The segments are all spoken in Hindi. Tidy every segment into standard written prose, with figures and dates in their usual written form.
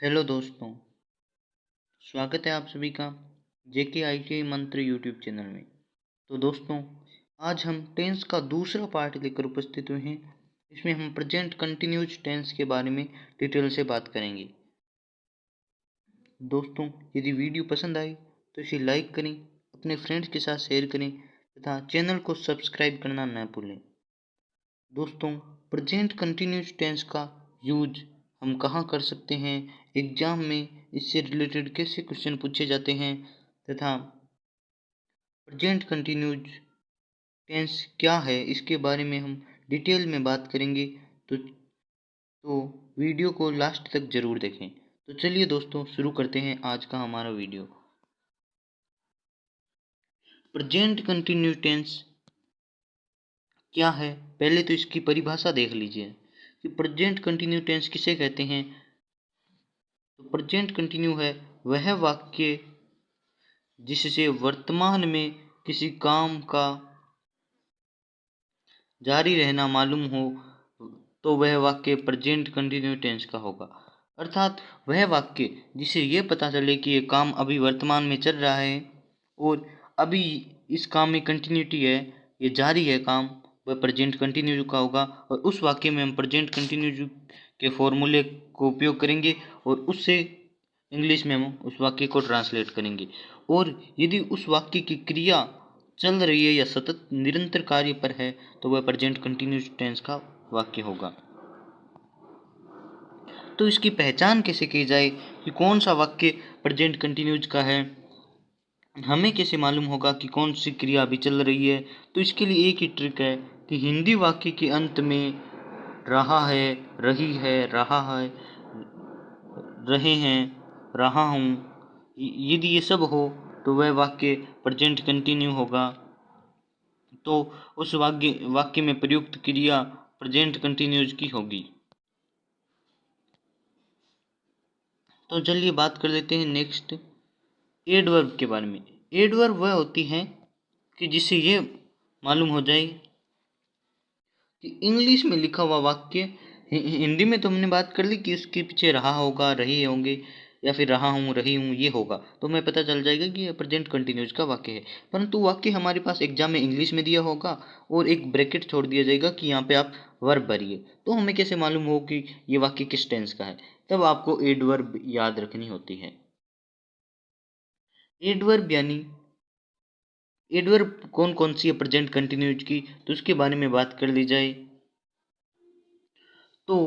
हेलो दोस्तों, स्वागत है आप सभी का जेके आईटीआई मंत्र यूट्यूब चैनल में। तो दोस्तों, आज हम टेंस का दूसरा पार्ट लेकर उपस्थित हुए हैं। इसमें हम प्रेजेंट कंटिन्यूज टेंस के बारे में डिटेल से बात करेंगे। दोस्तों, यदि वीडियो पसंद आए तो इसे लाइक करें, अपने फ्रेंड्स के साथ शेयर करें तथा चैनल को सब्सक्राइब करना न भूलें। दोस्तों, प्रेजेंट कंटिन्यूस टेंस का यूज हम कहाँ कर सकते हैं, एग्जाम में इससे रिलेटेड कैसे क्वेश्चन पूछे जाते हैं तथा प्रेजेंट कंटिन्यूस टेंस क्या है, इसके बारे में हम डिटेल में बात करेंगे। तो वीडियो को लास्ट तक जरूर देखें। तो चलिए दोस्तों, शुरू करते हैं आज का हमारा वीडियो। प्रेजेंट कंटिन्यूस टेंस क्या है, पहले तो इसकी परिभाषा देख लीजिए कि प्रेजेंट कंटिन्यू टेंस किसे कहते हैं। तो प्रेजेंट कंटिन्यू है वह वाक्य जिससे वर्तमान में किसी काम का जारी रहना मालूम हो, तो वह वाक्य प्रेजेंट कंटिन्यू टेंस का होगा। अर्थात वह वाक्य जिसे ये पता चले कि ये काम अभी वर्तमान में चल रहा है और अभी इस काम में कंटिन्यूटी है, ये जारी है काम, वह प्रेजेंट कंटिन्यू का होगा। और उस वाक्य में हम प्रेजेंट कंटिन्यू के फॉर्मूले को उपयोग करेंगे और उससे इंग्लिश में हम उस वाक्य को ट्रांसलेट करेंगे। और यदि उस वाक्य की क्रिया चल रही है या सतत निरंतर कार्य पर है, तो वह प्रेजेंट कंटिन्यूस टेंस का वाक्य होगा। तो इसकी पहचान कैसे की जाए कि कौन सा वाक्य प्रेजेंट कंटिन्यूस का है, हमें कैसे मालूम होगा कि कौन सी क्रिया अभी चल रही है। तो इसके लिए एक ही ट्रिक है कि हिंदी वाक्य के अंत में रहा है, रही है, रहा है, रहे हैं, रहा हूँ, यदि ये सब हो तो वह वाक्य प्रेजेंट कंटिन्यू होगा। तो उस वाक्य में प्रयुक्त क्रिया प्रेजेंट कंटिन्यूज की होगी। तो चलिए बात कर लेते हैं नेक्स्ट एडवर्ब के बारे में। एडवर्ब वह होती है कि जिससे ये मालूम हो जाए कि इंग्लिश में लिखा हुआ वाक्य, हिंदी में तो हमने बात कर ली कि उसके पीछे रहा होगा, रहे होंगे, या फिर रहा हूँ, रही हूँ, ये होगा, तो हमें पता चल जाएगा कि ये प्रेजेंट कंटिन्यूस का वाक्य है। परंतु वाक्य हमारे पास एग्जाम में इंग्लिश में दिया होगा और एक ब्रैकेट छोड़ दिया जाएगा कि यहाँ पे आप वर्ब भरिए, तो हमें कैसे मालूम हो कि ये वाक्य किस टेंस का है। तब आपको एडवर्ब याद रखनी होती है। एडवर्ब यानी एडवर्ब कौन कौन सी है प्रेजेंट कंटिन्यूज की, तो उसके बारे में बात कर ली जाए। तो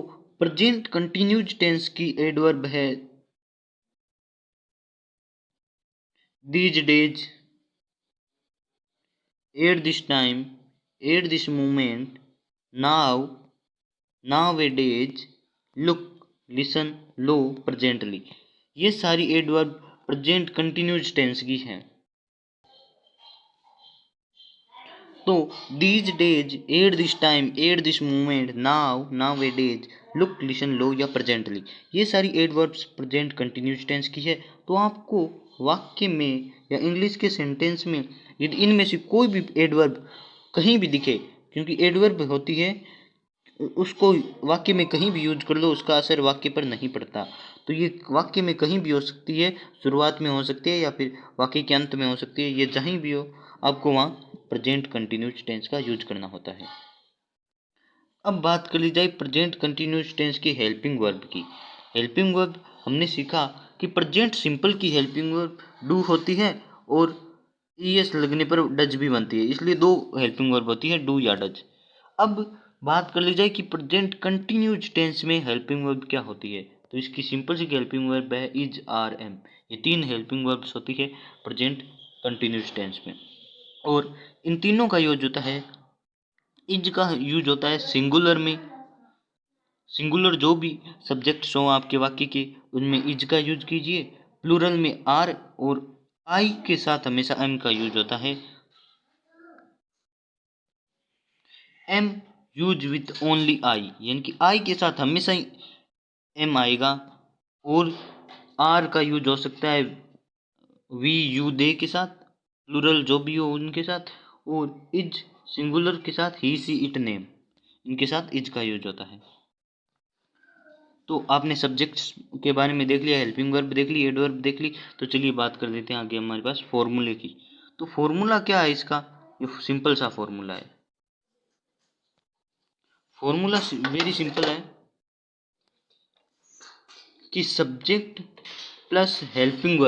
प्रेजेंट कंटिन्यूज टेंस की एडवर्ब है these days, at this time, at this moment, now, nowadays, look, listen, low, presently। ये सारी एडवर्ब प्रेजेंट कंटिन्यूज टेंस की हैं। तो these days, at this time, at this moment, now, nowadays, look, listen, लो या presently, ये सारी एडवर्ब्स प्रेजेंट कंटिन्यूस टेंस की है। तो आपको वाक्य में या इंग्लिश के सेंटेंस में यदि इनमें से कोई भी एडवर्ब कहीं भी दिखे, क्योंकि एडवर्ब होती है, उसको वाक्य में कहीं भी यूज कर लो, उसका असर वाक्य पर नहीं पड़ता। तो ये वाक्य में कहीं भी हो सकती है, शुरुआत में हो सकती है या फिर वाक्य के अंत में हो सकती है, ये जहीं भी हो आपको वहाँ प्रेजेंट कंटिन्यूस टेंस का यूज करना होता है। अब बात कर ली जाए प्रेजेंट कंटिन्यूस टेंस की हेल्पिंग वर्ब की। हेल्पिंग वर्ब हमने सीखा कि प्रेजेंट सिंपल की हेल्पिंग वर्ब डू होती है और ईएस लगने पर डज भी बनती है, इसलिए दो हेल्पिंग वर्ब होती है, डू या डज। अब बात कर ली जाए कि प्रेजेंट कंटिन्यूज टेंस में हेल्पिंग वर्ब क्या होती है, तो इसकी सिंपल सी हेल्पिंग वर्ब है इज, आर, एम। ये तीन हेल्पिंग वर्ब्स होती है प्रेजेंट कंटिन्यूज टेंस में। और इन तीनों का यूज होता है, इज का यूज होता है सिंगुलर में, सिंगुलर जो भी सब्जेक्ट्स हो आपके वाक्य के, उनमें इज का यूज कीजिए। प्लूरल में आर और आई के साथ हमेशा एम का यूज होता है। Am use with only I, यानी कि आई के साथ हमेशा ही एम आएगा। और आर का यूज हो सकता है वी, यू, दे के साथ, प्लूरल जो भी हो उनके साथ। और इज सिंगुलर के साथ ही, सी, इट, नेम, इनके साथ इज का यूज होता है। तो आपने सब्जेक्ट्स के बारे में देख लिया, हेल्पिंग वर्ब देख ली, एडवर्ब देख ली। तो चलिए बात कर देते हैं आगे हमारे पास फॉर्मूले की। तो फॉर्मूला क्या है इसका? ये सिंपल सा फॉर्मूला है। फॉर्मूला वेरी सिंपल है कि सब्जेक्ट प्लस हेल्पिंग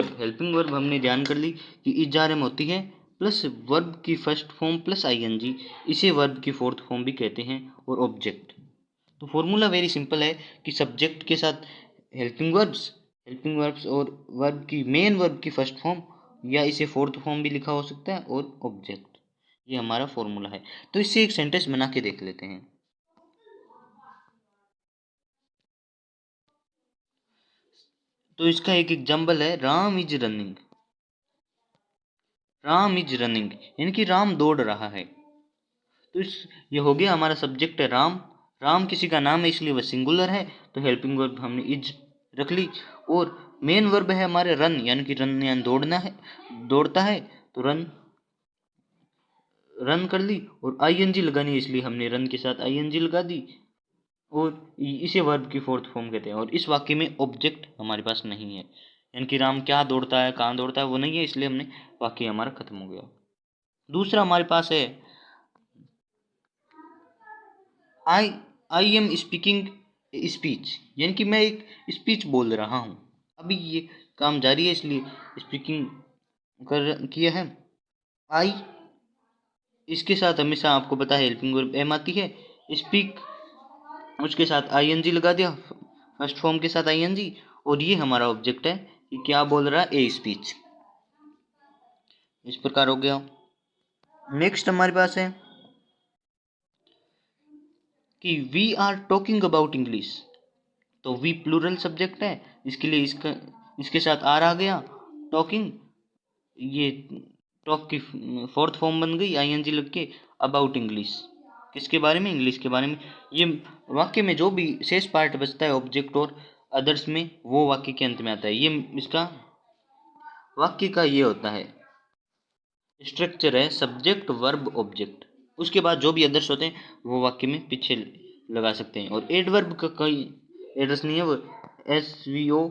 वर्ब हमने ध्यान कर ली कि इजारे में होती है, प्लस वर्ब की फर्स्ट फॉर्म प्लस आईएनजी, इसे वर्ब की फोर्थ फॉर्म भी कहते हैं, और ऑब्जेक्ट। तो फॉर्मूला वेरी सिंपल है कि सब्जेक्ट के साथ हेल्पिंग वर्ब्स और वर्ब की मेन वर्ब की फर्स्ट फॉर्म, या इसे फोर्थ फॉर्म भी लिखा हो सकता है, और ऑब्जेक्ट। ये हमारा फॉर्मूला है। तो इससे एक सेंटेंस बना के देख लेते हैं। तो इसका एक एग्जाम्पल है, Ram is running. Ram is running यानी कि राम दौड़ रहा है। तो ये हो गया हमारा सब्जेक्ट है राम। राम किसी का नाम है इसलिए वह सिंगुलर है, तो हेल्पिंग वर्ब हमने इज रख ली। और मेन वर्ब है हमारे रन, यानी कि रन यानी दौड़ना है, दौड़ता है, तो रन रन कर ली। और आईएनजी लगानी है इसलिए हमने रन के साथ आईएनजी लगा दी, और इसे वर्ब की फोर्थ फॉर्म कहते हैं। और इस वाक्य में ऑब्जेक्ट हमारे पास नहीं है, यानी कि राम क्या दौड़ता है, कहाँ दौड़ता है, वो नहीं है, इसलिए हमने वाक्य हमारा खत्म हो गया। दूसरा हमारे पास है, आई आई एम स्पीकिंग स्पीच, यानी कि मैं एक स्पीच बोल रहा हूँ। अभी ये काम जारी है इसलिए स्पीकिंग कर किया है। आई, इसके साथ हमेशा आपको पता है हेल्पिंग वर्ब एम आती है। स्पीक, उसके साथ आईएनजी लगा दिया, फर्स्ट फॉर्म के साथ आईएनजी। और ये हमारा ऑब्जेक्ट है कि क्या बोल रहा है, ए स्पीच। इस प्रकार हो गया। नेक्स्ट हमारे पास है कि we are talking about English. तो वी प्लूरल सब्जेक्ट है, इसके लिए इसके साथ आर आ गया, टॉकिंग। ये टॉक की फोर्थ फॉर्म बन गई आईएनजी लग के। अबाउट इंग्लिश, किसके बारे में, इंग्लिश के बारे में। ये वाक्य में जो भी शेष पार्ट बचता है ऑब्जेक्ट और अदर्स में, वो वाक्य के अंत में आता है। ये इसका वाक्य का ये होता है स्ट्रक्चर है, सब्जेक्ट वर्ब ऑब्जेक्ट। उसके बाद जो भी अदर्स होते हैं वो वाक्य में पीछे लगा सकते हैं। और एडवर्ब का कोई एड्रेस नहीं है, वो SVO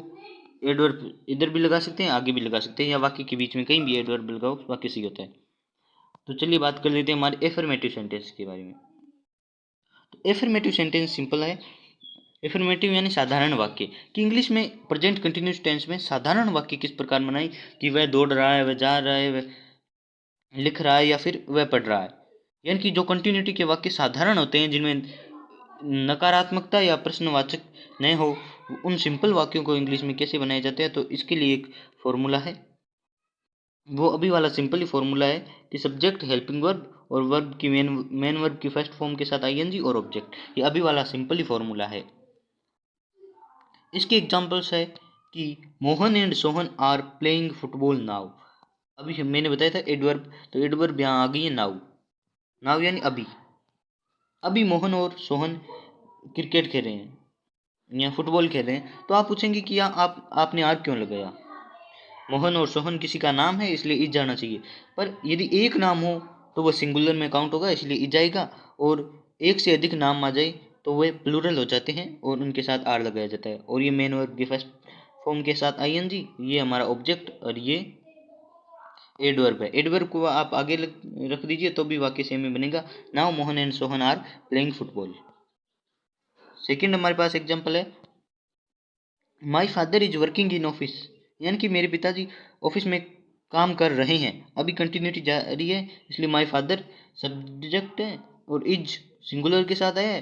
एडवर्ब इधर भी लगा सकते हैं, आगे भी लगा सकते हैं, या वाक्य के बीच में कहीं भी एडवर्ब लगाओ वाक्य सही होता है। तो चलिए बात कर लेते हैं हमारे एफर्मेटिव सेंटेंस के बारे में। तो एफर्मेटिव सेंटेंस सिंपल है। एफर्मेटिव यानी साधारण वाक्य, कि इंग्लिश में प्रेजेंट कंटिन्यूस टेंस में साधारण वाक्य किस प्रकार बनाई, कि वह दौड़ रहा है, वह जा रहा है, वह लिख रहा है, या फिर वह पढ़ रहा है। यानी कि जो कंटिन्यूटी के वाक्य साधारण होते हैं, जिनमें नकारात्मकता या प्रश्नवाचक नहीं हो, उन सिंपल वाक्यों को इंग्लिश में कैसे बनाए जाते हैं। तो इसके लिए एक फॉर्मूला है, वो अभी वाला सिंपल ही फॉर्मूला है कि सब्जेक्ट हेल्पिंग वर्ब और वर्ब की मेन वर्ब की फर्स्ट फॉर्म के साथ आईएनजी और ऑब्जेक्ट। ये अभी वाला सिंपल ही फॉर्मूला है। इसके एग्जांपल्स है कि Mohan and Sohan are playing football now. अभी मैंने बताया था एडवर्ब, तो एडवर्ब यहाँ आ गई है नाउ। नाउ यानी अभी। अभी मोहन और सोहन क्रिकेट खेल रहे हैं या फुटबॉल खेल रहे हैं। तो आप पूछेंगे कि आपने आर क्यों लगाया। मोहन और सोहन किसी का नाम है इसलिए इज जाना चाहिए, पर यदि एक नाम हो तो वह सिंगुलर में काउंट होगा इसलिए इज आएगा, और एक से अधिक नाम आ जाए तो वे प्लूरल हो जाते हैं और उनके साथ आर लगाया जाता है। और ये मेन वर्ब के फर्स्ट फॉर्म के साथ आईएनजी, ये हमारा ऑब्जेक्ट, और ये एडवर्ब है। एडवर्ब को आप आगे रख दीजिए तो भी वाक्य सेम ही बनेगा। Now Mohan and Sohan are playing football. Second हमारे पास एग्जांपल है, my father is working in office, यानी कि मेरे पिताजी ऑफिस में काम कर रहे हैं। अभी कंटिन्यूटी जारी है इसलिए माई फादर सब्जेक्ट है, और इज सिंगुलर के साथ आया है,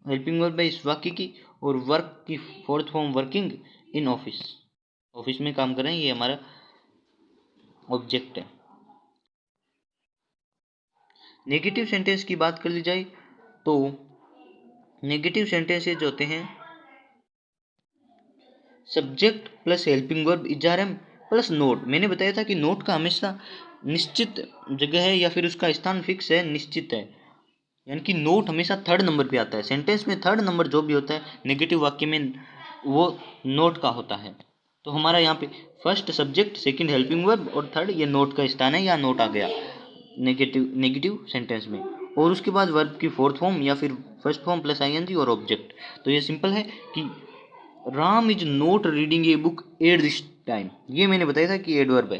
हेल्पिंग वर्ब है इस वाक्य की। और वर्क की fourth form working in office, office में काम कर रहे हैं, ये हमारा ऑब्जेक्ट है। नेगेटिव सेंटेंस की बात कर ली जाए तो नेगेटिव सेंटेंसेज होते हैं subject plus helping verb इजारम plus note. मैंने बताया था कि नोट का हमेशा निश्चित जगह है या फिर उसका स्थान फिक्स है, निश्चित है, यानी कि नोट हमेशा थर्ड नंबर पे आता है। सेंटेंस में थर्ड नंबर जो भी होता है नेगेटिव वाक्य में, वो नोट का होता है। तो हमारा यहाँ पे first subject, second helping verb और थर्ड ये नोट का स्थान है, या नोट आ गया नेगेटिव सेंटेंस में। और उसके बाद वर्ब की फोर्थ फॉर्म या फिर फर्स्ट फॉर्म प्लस आईएनजी और ऑब्जेक्ट। तो ये सिंपल है कि Ram is not reading a book eight this time, ये मैंने बताया था कि एडवर्ब है।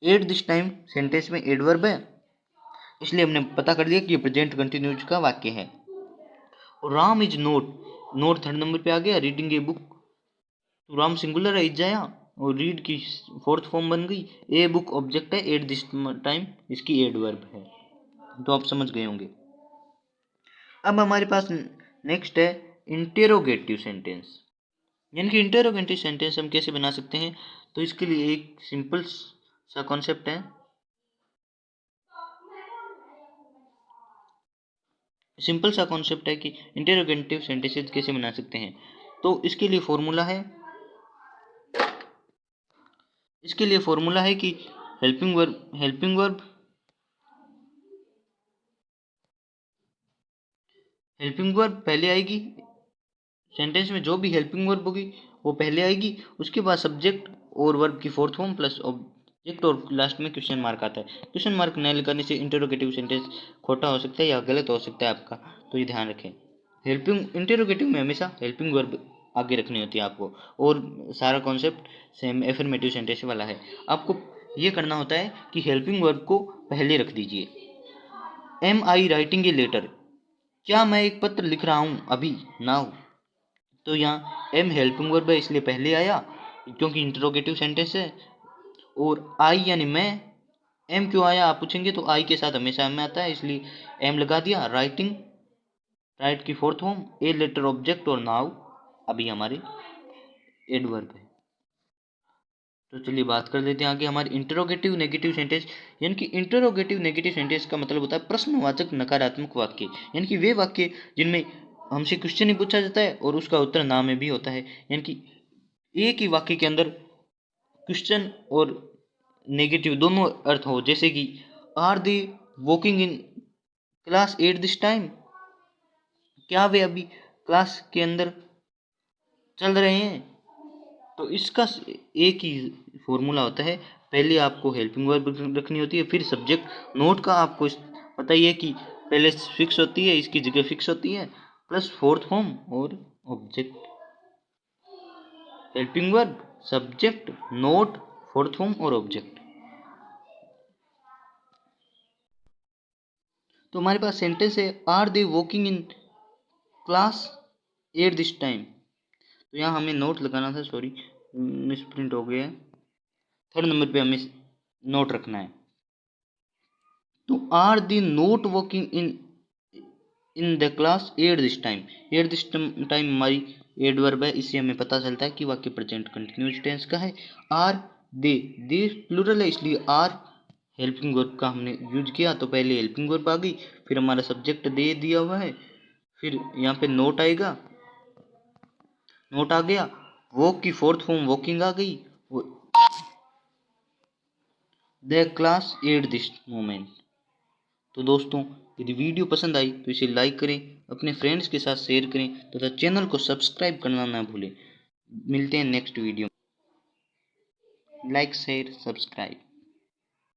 एट दिस टाइम सेंटेंस में एडवर्ब है, इसलिए हमने पता कर लिया कि ये प्रेजेंट कंटिन्यूज का वाक्य है। और Ram is not, not third number पे आ गया। रीडिंग ए बुक, तो राम सिंगुलर है, इज आया और रीड की फोर्थ फॉर्म बन गई। ए बुक ऑब्जेक्ट है, एट दिस टाइम इसकी एडवर्ब है। तो आप समझ गए होंगे। अब हमारे पास नेक्स्ट है इंटेरोगेटिव सेंटेंस, यानी कि इंटेरोगेटिव सेंटेंस हम कैसे बना सकते हैं। तो इसके लिए एक सिंपल सा कॉन्सेप्ट है, कि इंटेरोगेटिव सेंटेंसेस कैसे बना सकते हैं। तो इसके लिए फॉर्मूला है, कि हेल्पिंग वर्ब पहले आएगी। सेंटेंस में जो भी हेल्पिंग वर्ब होगी वो पहले आएगी, उसके बाद सब्जेक्ट और वर्ब की फोर्थ फॉर्म प्लस ऑब्जेक्ट, और लास्ट में क्वेश्चन मार्क आता है। क्वेश्चन मार्क न लगाने से इंटेरोगेटिव सेंटेंस खोटा हो सकता है या गलत हो सकता है आपका, तो ये ध्यान रखें। इंटेरोगेटिव में हमेशा हेल्पिंग वर्ब आगे रखनी होती है आपको, और सारा कॉन्सेप्ट सेम एफर्मेटिव सेंटेंस वाला है। आपको ये करना होता है कि हेल्पिंग वर्ब को पहले रख दीजिए। Am I writing a letter, क्या मैं एक पत्र लिख रहा हूँ अभी, नाउ। तो यहाँ एम हेल्पिंग वर्ब है इसलिए पहले आया, क्योंकि इंटरोगेटिव सेंटेंस है। और आई यानी मैं, एम क्यों आया आप पूछेंगे, तो आई के साथ हमेशा एम आता है इसलिए एम लगा दिया। राइट की fourth form, a letter object, और नाउ अभी हमारे एडवर्ब है। तो चलिए बात कर लेते हैं आगे हमारे इंटरोगेटिव नेगेटिव सेंटेंस। यानी कि इंटरोगेटिव नेगेटिव सेंटेंस का मतलब होता है प्रश्नवाचक नकारात्मक वाक्य, यानी कि वे वाक्य जिनमें हमसे क्वेश्चन ही पूछा जाता है और उसका उत्तर ना में भी होता है। यानी कि एक ही वाक्य के अंदर क्वेश्चन और नेगेटिव दोनों अर्थ हो, जैसे कि are they walking in class at this time, क्या वे अभी क्लास के अंदर चल रहे हैं। तो इसका एक ही फॉर्मूला होता है, पहले आपको हेल्पिंग वर्ब रखनी होती है, फिर सब्जेक्ट। नोट का आपको पता ही है कि पहले फिक्स होती है, इसकी जगह फिक्स होती है, प्लस फोर्थ फॉर्म और object. Helping verb, subject, not, fourth form और ऑब्जेक्ट। तो हमारे पास सेंटेंस है are they walking in class at this time. तो यहाँ हमें नोट लगाना था, सॉरी मिसप्रिंट हो गया है। थर्ड नंबर पे हमें नोट रखना है। तो are they not walking in the class at this time. At this time हमारी एडवर्ब है, इससे हमें पता चलता है कि वाक्य प्रेजेंट कंटिन्यूअस टेंस का है। आर दे प्लूरल है इसलिए आर हेल्पिंग वर्ब का हमने यूज किया, तो पहले हेल्पिंग वर्ब आ गई, फिर हमारा सब्जेक्ट दे दिया हुआ है, फिर यहाँ पे नोट आएगा, नोट आ गया, वॉक की फोर्थ फॉर्म वॉकिंग आ गई, the class at this moment. तो दोस्तों यदि वीडियो पसंद आई तो इसे लाइक करें, अपने फ्रेंड्स के साथ शेयर करें तथा चैनल को सब्सक्राइब करना ना भूलें। मिलते हैं next video. Like share subscribe.